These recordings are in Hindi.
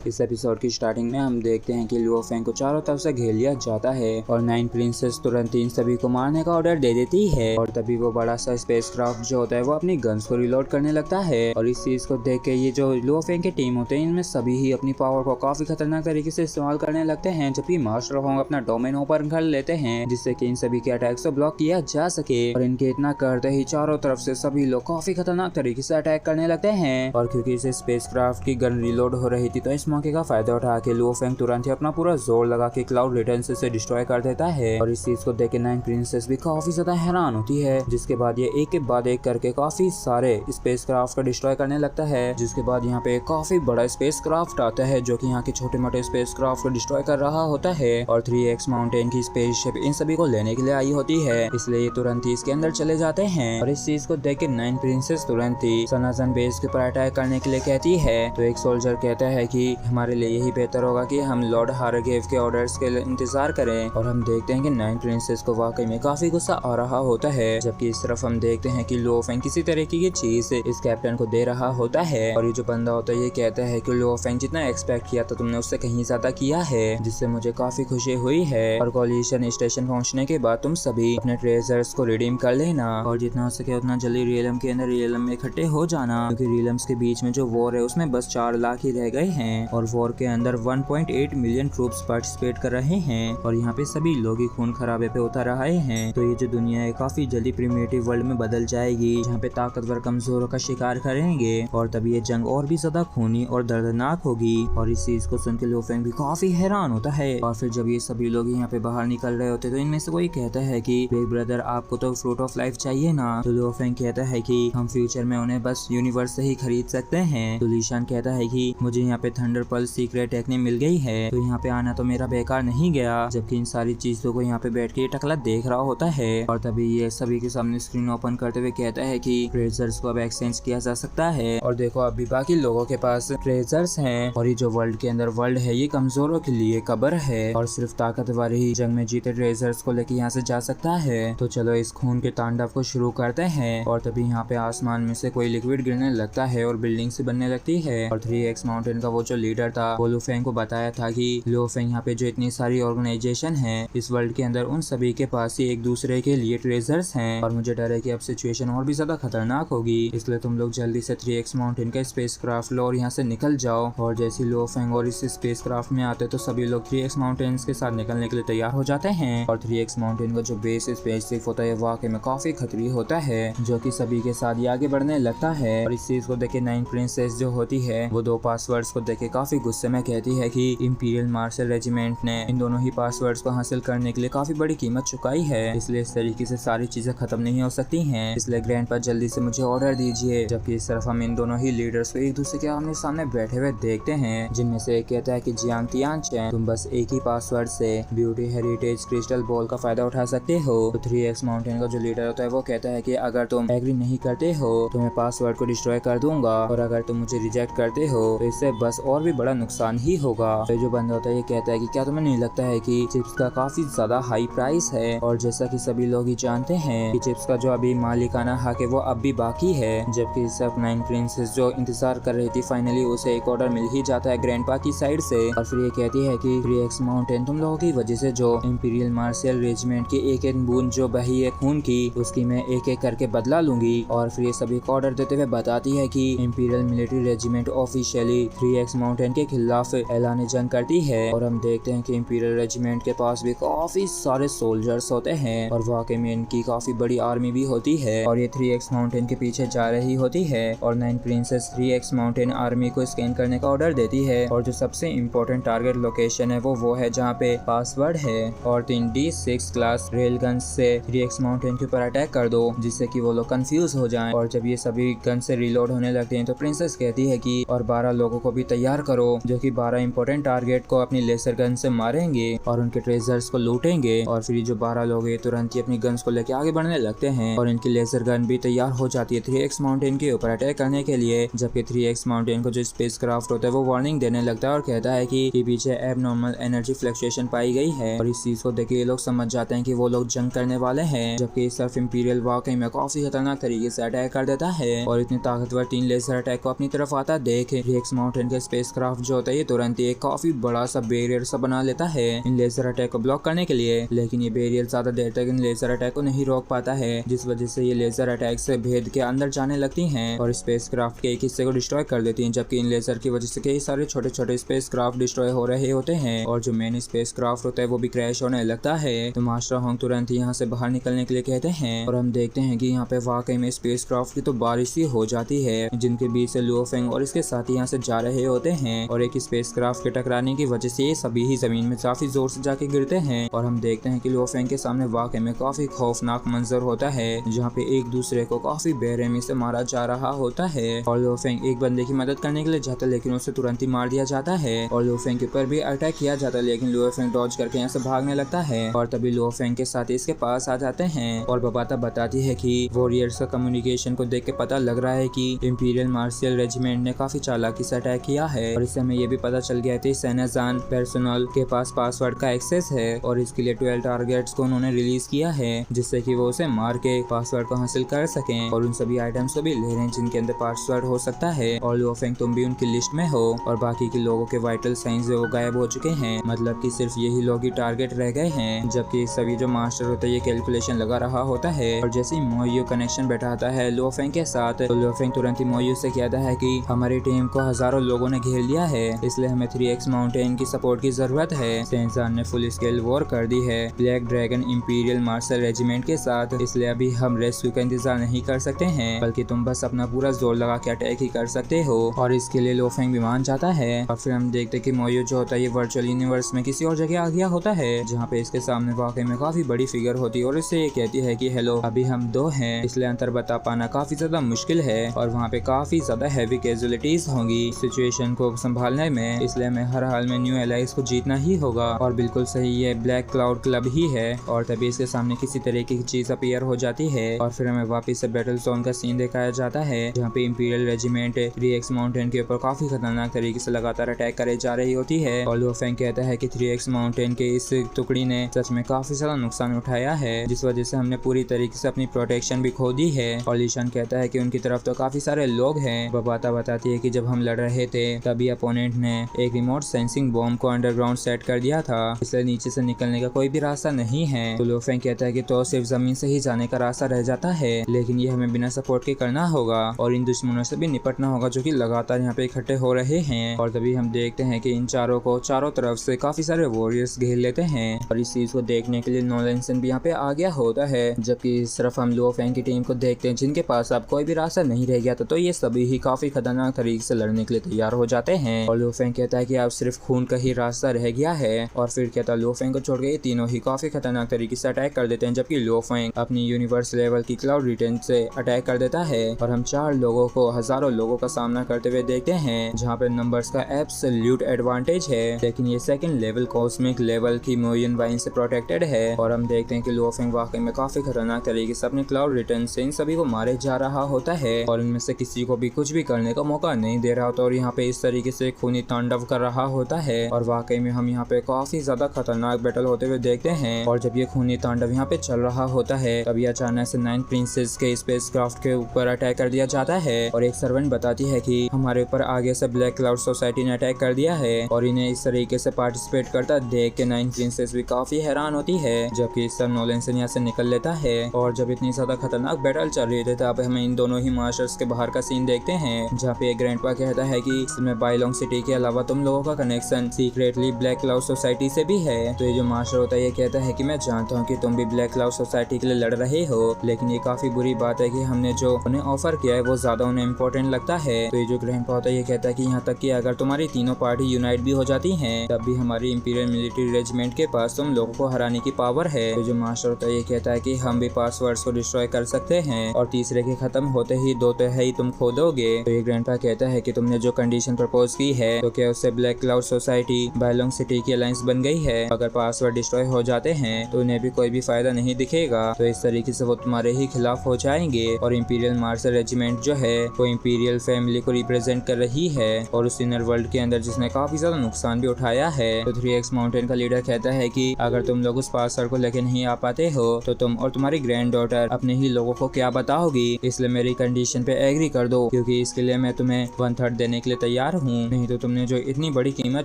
इस एपिसोड की स्टार्टिंग में हम देखते हैं कि लुओ फेंग को चारों तरफ से घेर लिया जाता है और नाइन प्रिंसेस तुरंत इन सभी को मारने का ऑर्डर दे देती है और तभी वो बड़ा सा स्पेसक्राफ्ट जो होता है वो अपनी गन्स को रिलोड करने लगता है। और इस चीज को देख के ये जो लुओ फेंग की टीम होते हैं इनमें सभी ही अपनी पावर को काफी खतरनाक तरीके से इस्तेमाल करने लगते हैं, जबकि मास्टर होंग अपना डोमेन ओपन कर लेते हैं जिससे कि इन सभी के अटैक्स को ब्लॉक किया जा सके। और इनके इतना करते ही चारों तरफ से सभी लोग काफी खतरनाक तरीके से अटैक करने लगते हैं। और क्योंकि इस स्पेसक्राफ्ट की गन रिलोड हो रही थी तो इस मौके का फायदा उठा के लुओ फेंग तुरंत ही अपना पूरा जोर लगा के क्लाउड रिटर्न से डिस्ट्रॉय कर देता है। और इस चीज को देख के नाइन प्रिंसेस भी काफी ज्यादा हैरान होती है, जिसके बाद ये एक के बाद एक करके काफी सारे स्पेसक्राफ्ट को डिस्ट्रॉय करने लगता है। जिसके बाद यहाँ पे काफी बड़ा स्पेसक्राफ्ट आता है जो कि यहाँ के छोटे मोटे स्पेसक्राफ्ट को डिस्ट्रॉय कर रहा होता है। और 3x माउंटेन की स्पेसशिप इन सभी को लेने के लिए आई होती है, इसलिए ये तुरंत ही इसके अंदर चले जाते हैं। और इस चीज को देख के नाइन प्रिंसेस तुरंत ही सनातन बेस के ऊपर अटैक करने के लिए कहती है। तो एक सोल्जर कहता है कि हमारे लिए यही बेहतर होगा कि हम लॉर्ड हारगेव के ऑर्डर्स के लिए इंतजार करें। और हम देखते हैं कि नाइन प्रिंसेस को वाकई में काफी गुस्सा आ रहा होता है, जबकि इस तरफ हम देखते हैं कि लुओ फेंग किसी तरीके की चीज इस कैप्टन को दे रहा होता है। और ये जो बंदा होता है ये कहता है कि लुओ फेंग जितना एक्सपेक्ट किया था तुमने उससे कहीं ज्यादा किया है, जिससे मुझे काफी खुशी हुई है। और कोलिशन स्टेशन पहुंचने के बाद तुम सभी अपने ट्रेजर्स को रिडीम कर लेना और जितना हो सके उतना जल्दी रियलम के अंदर रियलम में इकट्ठे हो जाना, क्योंकि रियलम्स के बीच में जो वॉर है उसमें बस 4 लाख ही रह गए हैं और वॉर के अंदर 1.8 मिलियन ट्रूप्स पार्टिसिपेट कर रहे हैं। और यहाँ पे सभी लोग ही खून खराबे पे उतर रहे हैं। तो ये जो दुनिया है काफी जल्दी प्रिमिटिव वर्ल्ड में बदल जाएगी, जहाँ पे ताकतवर कमजोरों का शिकार करेंगे और तभी ये जंग और भी ज्यादा खूनी और दर्दनाक होगी। और इस चीज को सुन के लुओ फेंग भी काफी हैरान होता है। और फिर जब ये सभी लोग यहाँ पे बाहर निकल रहे होते तो इनमें से कोई कहता है कि बिग ब्रदर आपको तो फ्रूट ऑफ लाइफ चाहिए ना। तो लुओ फेंग कहता है कि हम फ्यूचर में उन्हें बस यूनिवर्स से ही खरीद सकते हैं। तो लीशान कहता है कि मुझे यहाँ पे थंडर पल्स सीक्रेट टेक्निक मिल गई है, तो यहाँ पे आना तो मेरा बेकार नहीं गया। जबकि इन सारी चीजों को यहाँ पे बैठ के टकला देख रहा होता है। और तभी ये सभी के सामने स्क्रीन ओपन करते हुए कहता है कि ट्रेजर्स को अब एक्सचेंज किया जा सकता है और देखो अभी बाकी लोगों के पास ट्रेजर्स हैं। और ये जो वर्ल्ड के अंदर वर्ल्ड है ये कमजोरों के लिए कब्र है और सिर्फ ताकतवर ही जंग में जीते ट्रेजर्स को लेके यहाँ से जा सकता है। तो चलो इस खून के तांडव को शुरू करते हैं। और तभी यहाँ पे आसमान में से कोई लिक्विड गिरने लगता है और बिल्डिंग से बनने लगती है। और 3x माउंटेन का वो जो लीडर था वो लुओ फेंग को बताया था कि लुओ फेंग यहाँ पे जो इतनी सारी ऑर्गेनाइजेशन है इस वर्ल्ड के अंदर उन सभी के पास ही एक दूसरे के लिए ट्रेजर्स हैं और मुझे डर है कि अब सिचुएशन और भी ज्यादा खतरनाक होगी, इसलिए तुम लोग जल्दी से 3x माउंटेन का स्पेसक्राफ्ट लो और यहाँ से निकल जाओ। और जैसे लुओ फेंग और इस स्पेसक्राफ्ट में आते तो सभी लोग 3x माउंटेन के साथ निकलने के लिए तैयार हो जाते हैं। और 3x माउंटेन का जो बेस स्पेसशिप होता है वाकई में काफी खतरी होता है, जो कि सभी के साथ आगे बढ़ने लगता है। और इस चीज को देखे नाइन प्रिंसेस जो होती है वो 2 पासवर्ड्स को देखे काफी गुस्से में कहती है कि इंपीरियल मार्शल रेजिमेंट ने इन दोनों ही पासवर्ड्स को हासिल करने के लिए काफी बड़ी कीमत चुकाई है, इसलिए इस तरीके से सारी चीजें खत्म नहीं हो सकती हैं, इसलिए ग्रैंडपा जल्दी से मुझे ऑर्डर दीजिए। जबकि इस तरफ हम इन दोनों ही लीडर्स को एक दूसरे के आमने सामने बैठे हुए देखते हैं, जिनमें से एक कहता है कि जियांग तियानचेन तुम बस एक ही पासवर्ड से ब्यूटी हेरिटेज क्रिस्टल बॉल का फायदा उठा सकते हो। तो 3x माउंटेन का जो लीडर होता है वो कहता है कि अगर तुम एग्री नहीं करते हो तो मैं पासवर्ड को डिस्ट्रॉय कर दूंगा और अगर तुम मुझे रिजेक्ट करते हो तो इससे बस और भी बड़ा नुकसान ही होगा। तो जो बंदा होता है ये कहता है कि क्या तुम्हें नहीं लगता है कि चिप्स का काफी ज्यादा हाई प्राइस है, और जैसा कि सभी लोग ही जानते हैं कि चिप्स का जो अभी मालिकाना हक है वो अब भी बाकी है। जबकि सिर्फ नाइन प्रिंसेस जो इंतजार कर रही थी फाइनली उसे एक ऑर्डर मिल ही जाता है ग्रैंडपा की साइड से। और फिर ये कहती है कि 3x माउंटेन तुम लोगों की वजह से जो इंपीरियल मार्शल रेजिमेंट की एक एक बूंद जो बही है खून की उसकी मैं एक एक करके बदला लूंगी। और फिर ये सभी को ऑर्डर देते हुए बताती है कि imperial military regiment officially 3x mountain के खिलाफ ऐलान जंग करती है। और हम देखते हैं कि इंपीरियल रेजिमेंट के पास भी काफी सारे सोल्जर्स होते हैं और वाकई में इनकी काफी बड़ी आर्मी भी होती है और ये 3x माउंटेन के पीछे जा रही होती है। और nine princess 3x mountain army को स्कैन करने का ऑर्डर देती है और जो सबसे इम्पोर्टेंट टारगेट लोकेशन है वो है जहाँ पे पासवर्ड है। और 3D6 क्लास रेल गन से 3x माउंटेन के ऊपर अटैक कर दो जिससे कि वो लोग कंफ्यूज हो जाएं। और जब ये सभी गन से रिलोड होने लगते हैं तो प्रिंसेस कहती है कि और 12 लोगों को भी तैयार करो जो कि 12 इंपॉर्टेंट टारगेट को अपनी लेजर गन से मारेंगे और उनके ट्रेजर्स को लूटेंगे। और फिर जो 12 लोग हैं तुरंत ही अपनी गन्स को लेके आगे बढ़ने लगते हैं और इनकी लेजर गन भी तैयार हो जाती है 3x माउंटेन के ऊपर अटैक करने के लिए। जबकि 3x माउंटेन को जो स्पेसक्राफ्ट होता है वो वार्निंग देने लगता है और कहता है कि पीछे एबनॉर्मल एनर्जी फ्लक्चुएशन पाई गई है। और इस चीज को देख के ये लोग समझ जाते हैं कि वो लोग जंग करने वाले हैं। जबकि इस तरफ इंपीरियल वाकई में काफी खतरनाक तरीके से अटैक कर देता है और इतने ताकतवर 3 लेजर अटैक को अपनी तरफ आता देख 3x माउंटेन के स्पेस स्पेसक्राफ्ट जो होता है ये तुरंत ही एक काफी बड़ा सा बैरियर सा बना लेता है इन लेजर अटैक को ब्लॉक करने के लिए, लेकिन ये बैरियर ज्यादा देर तक इन लेजर अटैक को नहीं रोक पाता है, जिस वजह से ये लेजर अटैक से भेद के अंदर जाने लगती हैं और स्पेसक्राफ्ट के एक हिस्से को डिस्ट्रॉय कर देती हैं, जबकि इन लेजर की वजह से कई सारे छोटे छोटे स्पेसक्राफ्ट डिस्ट्रॉय हो रहे होते हैं और जो मेन स्पेसक्राफ्ट होता है वो भी क्रैश होने लगता है। तो मास्टर होंग तुरंत यहाँ से बाहर निकलने के लिए कहते हैं और हम देखते हैं कि यहाँ पे वाकई में स्पेसक्राफ्ट की तो बारिश ही हो जाती है, जिनके बीच से लुओ फेंग और इसके साथी यहाँ से जा रहे होते हैं और एक स्पेसक्राफ्ट के टकराने की वजह से ये सभी ही जमीन में काफी जोर से जाके गिरते हैं और हम देखते हैं कि लुओ फेंग के सामने वाकई में काफी खौफनाक मंजर होता है, जहाँ पे एक दूसरे को काफी बेरहमी से मारा जा रहा होता है और लुओ फेंग एक बंदे की मदद करने के लिए जाता है, लेकिन उसे तुरंत ही मार दिया जाता है और लुओ फेंग के ऊपर भी अटैक किया जाता है, लेकिन लुओ फेंग डॉज करके यहाँ से भागने लगता है और तभी लुओ फेंग के साथी इसके पास आ जाते हैं और बबाता बताती है कि वॉरियर्स का कम्युनिकेशन को देख के पता लग रहा है कि इंपीरियल मार्शियल रेजिमेंट ने काफी चालाकी से अटैक किया है और इससे हमें ये भी पता चल गया था सेनाजान पर्सनल के पास पासवर्ड का एक्सेस है और इसके लिए 12 टारगेट्स को उन्होंने रिलीज किया है, जिससे कि वो उसे मार के पासवर्ड को हासिल कर सकें और उन सभी आइटम्स को भी ले रहे हैं जिनके अंदर पासवर्ड हो सकता है और लुओ फेंग तुम भी उनकी लिस्ट में हो और बाकी के लोगों के वाइटल साइंस वो गायब हो चुके हैं, मतलब कि सिर्फ यही लोग ही टारगेट रह गए हैं, जबकि सभी जो मास्टर होता है ये कैलकुलेशन लगा रहा होता है और जैसे ही मोयू कनेक्शन बैठाता है लुओ फेंग के साथ तो लुओ फेंग तुरंत ही मोयू से कहता है कि हमारी टीम को हजारों लोगों ने घेर लिया है, इसलिए हमें 3x माउंटेन की सपोर्ट की जरूरत है। सेंसान ने फुल स्केल वॉर कर दी है Black Dragon Imperial Marshal Regiment के साथ, इसलिए अभी हम रेस्क्यू का इंतजार नहीं कर सकते हैं, बल्कि तुम बस अपना पूरा जोर लगा के अटैक ही कर सकते हो और इसके लिए लुओ फेंग भी मान जाता है और फिर हम देखते हैं कि मोयू जो होता है ये वर्चुअल यूनिवर्स में किसी और जगह आ गया होता है, जहाँ पे इसके सामने वाकई में काफी बड़ी फिगर होती है और इससे ये कहती है कि हेलो अभी हम दो हैं, इसलिए अंतर बता पाना काफी ज्यादा मुश्किल है और वहाँ पे काफी ज्यादा हैवी कैजुअलिटीज होंगी सिचुएशन को संभालने में, इसलिए हमें हर हाल में न्यू एलाइज को जीतना ही होगा और बिल्कुल सही ये ब्लैक क्लाउड क्लब ही है और तभी इसके सामने किसी तरीके की चीज अपीयर हो जाती है और फिर हमें वापस से बैटल जोन का सीन दिखाया जाता है, जहाँ पे इंपीरियल रेजिमेंट 3x माउंटेन के ऊपर काफी खतरनाक तरीके से लगातार अटैक करे जा रही होती है और लुओ फेंग कहता है कि 3x माउंटेन के इस टुकड़ी ने सच में काफी ज्यादा नुकसान उठाया है, जिस वजह से हमने पूरी तरीके से अपनी प्रोटेक्शन भी खो दी है और लीशान कहता है कि उनकी तरफ तो काफी सारे लोग हैं। बबाता बताती है कि जब हम लड़ रहे थे तभी अपोनेंट ने एक रिमोट सेंसिंग बॉम्ब को अंडरग्राउंड सेट कर दिया था, इसलिए नीचे से निकलने का कोई भी रास्ता नहीं है। तो लुओ फेंग कहता है कि तो सिर्फ जमीन से ही जाने का रास्ता रह जाता है, लेकिन ये हमें बिना सपोर्ट के करना होगा और इन दुश्मनों से भी निपटना होगा जो कि लगातार यहाँ पे इकट्ठे हो रहे हैं और तभी हम देखते हैं कि इन चारों को चारों तरफ से काफी सारे वॉरियर्स घेर लेते हैं और इस चीज को देखने के लिए नोलेंसन भी यहाँ पे आ गया होता है, जबकि इस तरफ हम लुओ फेंग की टीम को देखते हैं जिनके पास अब कोई भी रास्ता नहीं रह गया था, तो ये सभी ही काफी खतरनाक तरीके से लड़ने के लिए तैयार हो जाते हैं और लुओ फेंग कहता है कि अब सिर्फ खून का ही रास्ता रह गया है और फिर कहता है लुओ फेंग को छोड़ के ये तीनों ही काफी खतरनाक तरीके से अटैक कर देते हैं, जबकि लुओ फेंग अपनी यूनिवर्स लेवल की क्लाउड रिटेन से अटैक कर देता है और हम 4 लोगों को हजारों लोगों का सामना करते हुए देखते हैं, जहाँ पे नंबर्स का एब्सोल्यूट एडवांटेज है, लेकिन ये सेकंड लेवल कॉस्मिक लेवल की मोयन वाइन से प्रोटेक्टेड है और हम देखते हैं कि लुओ फेंग वाकई में काफी खतरनाक तरीके से अपने क्लाउड रिटर्न से इन सभी को मारे जा रहा होता है और इनमें से किसी को भी कुछ भी करने का मौका नहीं दे रहा होता और यहाँ पे इस तरीके से खूनी तांडव कर रहा होता है और वाकई में हम यहाँ पे काफी ज्यादा खतरनाक बैटल होते हुए देखते हैं और जब ये खूनी तांडव यहाँ पे चल रहा होता है तभी अचानक से 9 प्रिंसेस के स्पेसक्राफ्ट के ऊपर अटैक कर दिया जाता है और एक सर्वेंट बताती है कि हमारे ऊपर आगे से ब्लैक क्लाउड सोसाइटी ने अटैक कर दिया है और इन्हें इस तरीके से पार्टिसिपेट करता देख के 9 प्रिंसेस भी काफी हैरान होती है, जबकि सर नोलेंसन यहाँ से निकल लेता है और जब इतनी ज्यादा खतरनाक बैटल चल रही थी तब हमें इन दोनों ही मास्टर्स के बाहर का सीन देखते हैं, जहाँ पे ग्रैंडपा कहता है कि इसमें बाइलोंग सिटी के अलावा तुम लोगों का connection secretly black cloud society से भी है। तो ये जो मास्टर होता है ये कहता है कि मैं जानता हूँ कि तुम भी ब्लैक क्लाउड सोसाइटी के लिए लड़ रहे हो, लेकिन ये काफी बुरी बात है कि हमने जो उन्हें ऑफर किया है वो ज्यादा उन्हें इम्पोर्टेंट लगता है। तो ये जो ग्रैंडपा होता है ये कहता है कि यहाँ तक कि अगर तुम्हारी तीनों पार्टी यूनाइट भी हो जाती है तब भी हमारी इंपीरियल मिलिट्री रेजिमेंट के पास तुम लोगों को हराने की पावर है। तो जो मास्टर होता है ये कहता है कि हम भी पासवर्ड्स को डिस्ट्रॉय कर सकते हैं और तीसरे के खत्म होते ही 2 तिहाई तुम खो दोगे। तो ये ग्रैंडपा कहता है कि तुमने जो कंडीशन प्रपोज की है तो क्या उससे ब्लैक क्लाउड सोसाइटी बाइलोंग सिटी की अलायंस बन गई है, अगर पासवर्ड डिस्ट्रॉय हो जाते हैं तो उन्हें भी कोई भी फायदा नहीं दिखेगा, तो इस तरीके से वो तुम्हारे ही खिलाफ हो जाएंगे और इंपीरियल मार्शल रेजिमेंट जो है वो इंपीरियल फैमिली को रिप्रेजेंट कर रही है और उस इनर वर्ल्ड के अंदर जिसने काफी ज्यादा नुकसान भी उठाया है। तो 3x माउंटेन का लीडर कहता है कि अगर तुम लोग उस पासवर्ड को लेके नहीं आ पाते हो तो तुम और तुम्हारी ग्रैंड डॉटर अपने ही लोगों को क्या बताओगी, इसलिए मेरी कंडीशन पे एग्री कर दो, क्योंकि इसके लिए मैं तुम्हें 1/3 देने के लिए तैयार हूँ, नहीं तो तुमने जो इतनी बड़ी कीमत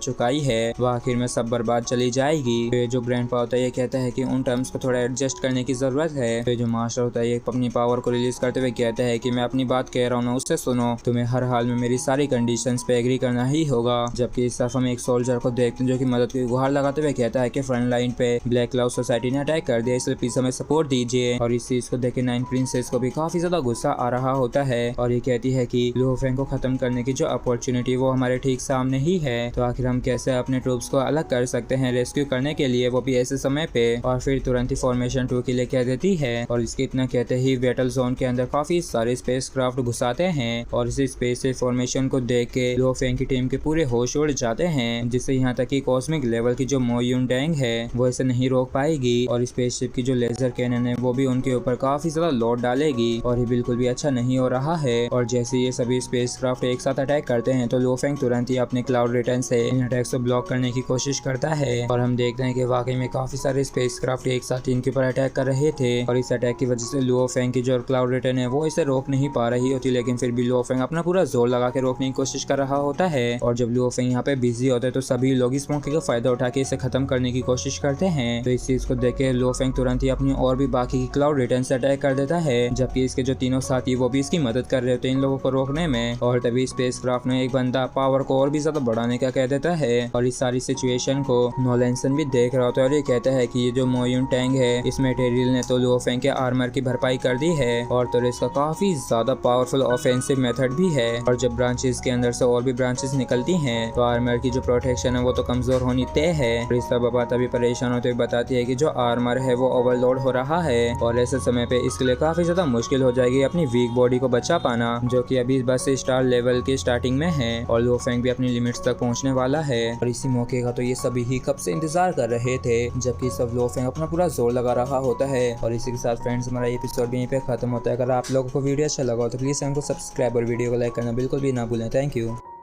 चुकाई है वो आखिर में सब बर्बाद चली जाएगी। तो जो ग्रैंडपा होता है ये कहता है कि उन टर्म्स को थोड़ा एडजस्ट करने की जरूरत है। तो जो मास्टर होता है ये अपनी पावर को रिलीज करते हुए कहता है कि मैं अपनी बात कह रहा हूँ उससे सुनो, तुम्हें हर हाल में मेरी सारी कंडीशंस पे एग्री करना ही होगा। जबकि इस तरफ हम एक सोल्जर को देखते हैं जो कि मदद की गुहार लगाते हुए कहता है कि फ्रंट लाइन पे ब्लैक क्लाउड सोसाइटी ने अटैक कर दिया, इसलिए प्लीज हमें सपोर्ट दीजिए। और इस चीज को देख के नाइन प्रिंसेस को भी काफी ज्यादा गुस्सा आ रहा होता है और ये कहती है कि लुओ फेंग को खत्म करने की जो अपॉर्चुनिटी वो हमारे ठीक सामने ही है, तो आखिर हम कैसे अपने ट्रूप्स को अलग कर सकते हैं रेस्क्यू करने के लिए, वो भी ऐसे समय पे। और फिर तुरंत ही फॉर्मेशन 2 के लिए कह देती है और इसके इतना कहते ही बैटल जोन के अंदर काफी सारे स्पेस क्राफ्ट घुसाते हैं और इसी स्पेस से फॉर्मेशन को देख के लुओ फेंग की टीम के पूरे होश उड़ जाते हैं, जिससे यहाँ तक कि कॉस्मिक लेवल की जो मो युन डैंग है वो इसे नहीं रोक पाएगी और स्पेसशिप की जो लेजर कैनन है वो भी उनके ऊपर काफी ज्यादा लोड डालेगी और ये बिल्कुल भी अच्छा नहीं हो रहा है। और जैसे ये सभी स्पेस क्राफ्ट एक साथ अटैक करते हैं तो लुओ फेंग तुरंत ही अपने क्लाउड रिटर्न से इन अटैक्स को ब्लॉक करने की कोशिश करता है और हम देखते हैं कि वाकई में काफी सारे स्पेस क्राफ्ट एक साथ इनके ऊपर अटैक कर रहे थे और इस अटैक की वजह से लुओ फेंग की जो क्लाउड रिटर्न है वो इसे रोक नहीं पा रही होती, लेकिन फिर भी लुओ फेंग अपना पूरा जोर लगा के रोकने की कोशिश कर रहा होता है। और जब लुओ फेंग यहाँ पे बिजी होता है तो सभी लोग इस मौके का फायदा उठा के इसे खत्म करने की कोशिश करते हैं। तो इस चीज को देख के लुओ फेंग तुरंत ही अपनी और भी बाकी की क्लाउड रिटर्न से अटैक कर देता है, जबकि इसके जो तीनों साथी वो भी इसकी मदद कर रहे होते हैं इन लोगों को रोकने में। और तभी स्पेस क्राफ्ट में एक बंदा पावर को और भी ज्यादा बढ़ाने का कह देता है और इस सारी सिचुएशन को नोलेंसन भी देख रहा होता है और ये कहता है कि ये जो मो युन टैंग है इस मटेरियल ने तो लुओ फेंग के आर्मर की भरपाई कर दी है और तो इसका काफी ज्यादा पावरफुल ऑफेंसिव मेथड भी है। और जब ब्रांचेस के अंदर से और भी ब्रांचेस निकलती हैं तो आर्मर की जो प्रोटेक्शन है वो तो कमजोर होनी तय है। और इस बाबा तभी परेशान होते हुए बताती है कि जो आर्मर है वो ओवरलोड हो रहा है और ऐसे समय पे इसके लिए काफी ज्यादा मुश्किल हो जाएगी अपनी वीक बॉडी को बचा पाना, जो कि अभी बस स्टार लेवल के स्टार्टिंग में है और लुओ फेंग भी अपनी लिमिट्स तक पहुंचने वाला है। और इसी मौके का तो ये सभी ही कब से इंतजार कर रहे थे, जबकि सब लुओ फेंग अपना पूरा जोर लगा रहा होता है। और इसी के साथ फ्रेंड्स हमारा एपिसोड भी यहीं पे खत्म होता है। अगर आप लोगों को वीडियो अच्छा लगा तो प्लीज चैनल को सब्सक्राइब और वीडियो को लाइक करना बिल्कुल भी ना भूलें। Thank you.